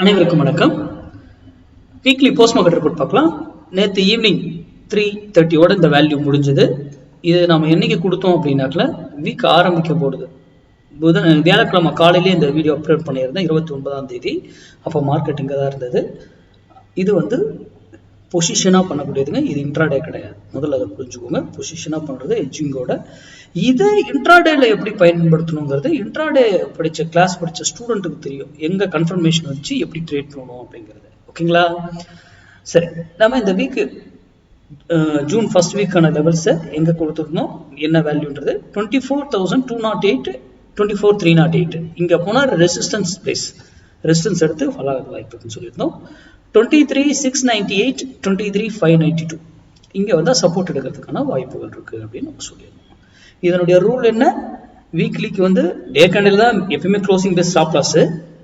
அனைவருக்கும் வணக்கம். Weekly post market report பார்க்கலாம். நேற்று ஈவினிங் 3:30 இந்த வேல்யூ முடிஞ்சது. இது நம்ம என்னைக்கு கொடுத்தோம் அப்படின்னாக்கல வீக் ஆரம்பிக்க போடுது. வியாழக்கிழமை காலையிலே இந்த வீடியோ அப்லோட் பண்ணியிருந்தேன் 29ஆம் தேதி. அப்போ மார்க்கெட் இங்கே தான் இருந்தது. இது பொசிஷனாக பண்ணக்கூடியதுங்க. இது இன்ட்ராடே கிடையாது. முதல்ல அதை புரிஞ்சுக்கோங்க. பொசிஷனாக பண்ணுறது எட்ஜிங்கோட. இதை இன்ட்ராடேல எப்படி பயன்படுத்தணுங்கிறது இன்ட்ராடே கிளாஸ் படித்த ஸ்டூடெண்ட்டுக்கு தெரியும். எங்கே கன்ஃபர்மேஷன் வச்சு எப்படி ட்ரேட் பண்ணணும் அப்படிங்கிறது. ஓகேங்களா? சரி, நம்ம இந்த வீக்கு ஜூன் ஃபர்ஸ்ட் வீக்கான லெவல்ஸை எங்கே கொடுத்துருந்தோம், என்ன வேல்யூன்றது 24,208, 24,308. இங்கே போனால் ரெசிஸ்டன்ஸ் பிளேஸ், ரெசிஸ்டன்ஸ் எடுத்து ஃபாலோ ஆக வாய்ப்பு இருக்குன்னு சொல்லியிருந்தோம். 23,698, 23,592 இங்கே வந்தால் சப்போர்ட் எடுக்கிறதுக்கான வாய்ப்புகள் இருக்குது அப்படின்னு நம்ம சொல்லியிருந்தோம். இதனுடைய ரூல் என்ன? வீக்லிக்கு டே கேண்டில் தான் எப்பயுமே க்ளோசிங் பேஸ் ஸ்டாப் லாஸ்.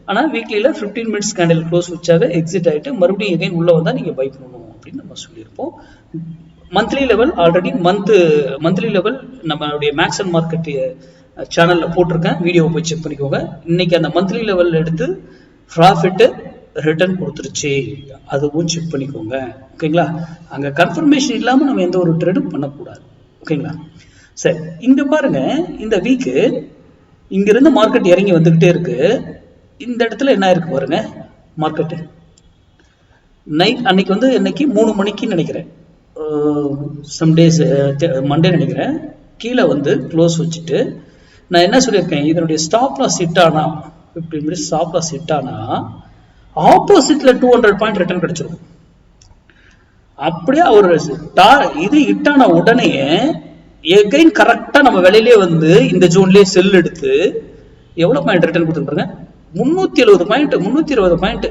ஆனால் வீக்லியில் 15 மினிட்ஸ் கேண்டில் க்ளோஸ் வச்சாக எக்ஸிட் ஆகிட்டு மறுபடியும் எகைன் உள்ளே வந்தால் நீங்கள் பை பண்ணணும் அப்படின்னு நம்ம சொல்லியிருப்போம். Monthly level already monthly level நம்மளுடைய மேக்ஸ் அண்ட் மார்க்கெட் சேனலில் போட்டிருக்கேன். வீடியோவை போய் செக் பண்ணிக்கோங்க. இன்னைக்கு அந்த மந்த்லி லெவல் எடுத்து ப்ராஃபிட்டு ரிட்டர்ன் கொடுத்துருச்சு, அதுவும் செக் பண்ணிக்கோங்க. ஓகேங்களா? அங்கே கன்ஃபர்மேஷன் இல்லாமல் நம்ம எந்த ஒரு ட்ரேடும் பண்ணக்கூடாது. ஓகேங்களா? சரி, இங்க பாருங்க, இந்த வீக்கு இங்கிருந்து மார்க்கெட் இறங்கி வந்துகிட்டே இருக்கு. இந்த இடத்துல என்ன இருக்கு பாருங்க, மார்க்கெட்டு நைட் அன்னைக்கு இன்னைக்கு 3 மணிக்கு நினைக்கிறேன், சம்டேஸ் மண்டே நினைக்கிறேன், கீழே க்ளோஸ் வச்சுட்டு நான் என்ன சொல்லியிருக்கேன், இதனுடைய ஸ்டாப் லாஸ் ஹிட் ஆனா 15 மினிட்ஸ் ஸ்டாப் லாஸ் ஹிட் ஆனா ஆப்போசிட்ல 200 பாயிண்ட் ரிட்டர்ன் கிடைச்சிடும். அப்படியே ஒரு இது ஹிட் ஆன உடனே எகைன் கரெக்டா நம்ம வெளியிலே இந்த ஜோன்லயே செல் எடுத்து எவ்வளவு பாயிண்ட் ரிட்டர்ன் கொடுத்துருப்பாங்க, 370 பாயிண்ட், 320 பாயிண்ட்.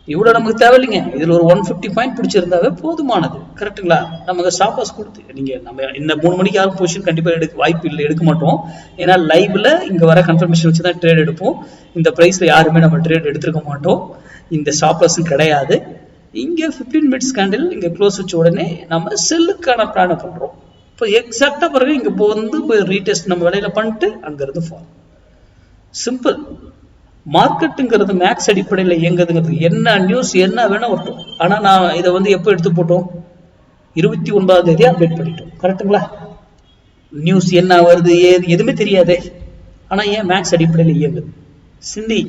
இவ்வளவு நமக்கு தேவையில்லைங்க. இதுல ஒரு 150 பாயிண்ட் பிடிச்சிருந்தாவே போதுமானது. கரெக்டுங்களா? நமக்கு ஸ்டாப் லாஸ் கொடுத்து நம்ம இந்த 3 மணிக்கு யாரும் பொசிஷன் கண்டிப்பா வாய்ப்பு இல்லை, எடுக்க மாட்டோம். ஏன்னா லைவ்ல இங்க வர கன்ஃபர்மேஷன் வச்சுதான் ட்ரேட் எடுப்போம். இந்த பிரைஸ்ல யாருமே நம்ம ட்ரேட் எடுத்துருக்க மாட்டோம். இந்த ஸ்டாப் லாஸும் கிடையாது. இங்க 15 மினிட்ஸ் கேண்டில் இங்க க்ளோஸ் வச்ச உடனே நம்ம செல்லுக்கான பிளான பண்றோம். இப்போ எக்ஸாக்டா பிறகு இங்க போய் ரீடெஸ்ட் நம்ம வேலையில பண்ணிட்டு அங்கிருந்து ஃபால். சிம்பிள். மார்க்கெட்டுங்கிறது மேக்ஸ் அடிப்படையில் இயங்குதுங்கிறது. என்ன நியூஸ் என்ன வேணா வரட்டும். ஆனா நான் இதை எப்போ எடுத்து போட்டோம், 29ஆம் தேதி அப்டேட் பண்ணிட்டோம். கரெக்டுங்களா? நியூஸ் என்ன வருது எதுவுமே தெரியாதே. ஆனா ஏன் மேக்ஸ் அடிப்படையில் இயங்குது, சிந்தி.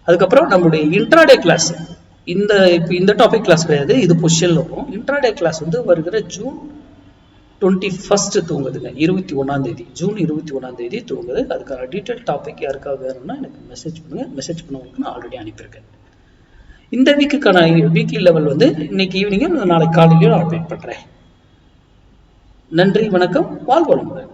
அதுக்கப்புறம் நம்மளுடைய இன்ட்ராடே கிளாஸ், இந்த டாபிக் கிளாஸ் கிடையாது, இது பொசிஷன்ல வரும். இன்ட்ராடே கிளாஸ் வருகிற ஜூன் 21 தூங்குதுங்க, 21ஆம் தேதி, ஜூன் 21ஆம் தேதி தூங்குது. அதுக்கான டீட்டெயில் டாபிக் யாருக்காக வேணும்னா எனக்கு மெசேஜ் பண்ணுங்க. மெசேஜ் பண்ணவங்களுக்கு நான் ஆல்ரெடி அனுப்பியிருக்கேன். இந்த வீக்குக்கான வீக்லி லெவல் இன்னைக்கு ஈவினிங் நாளைக்கு காலையிலையும் அப்டேட் பண்றேன். நன்றி, வணக்கம், வாழ்க வளமுடன்.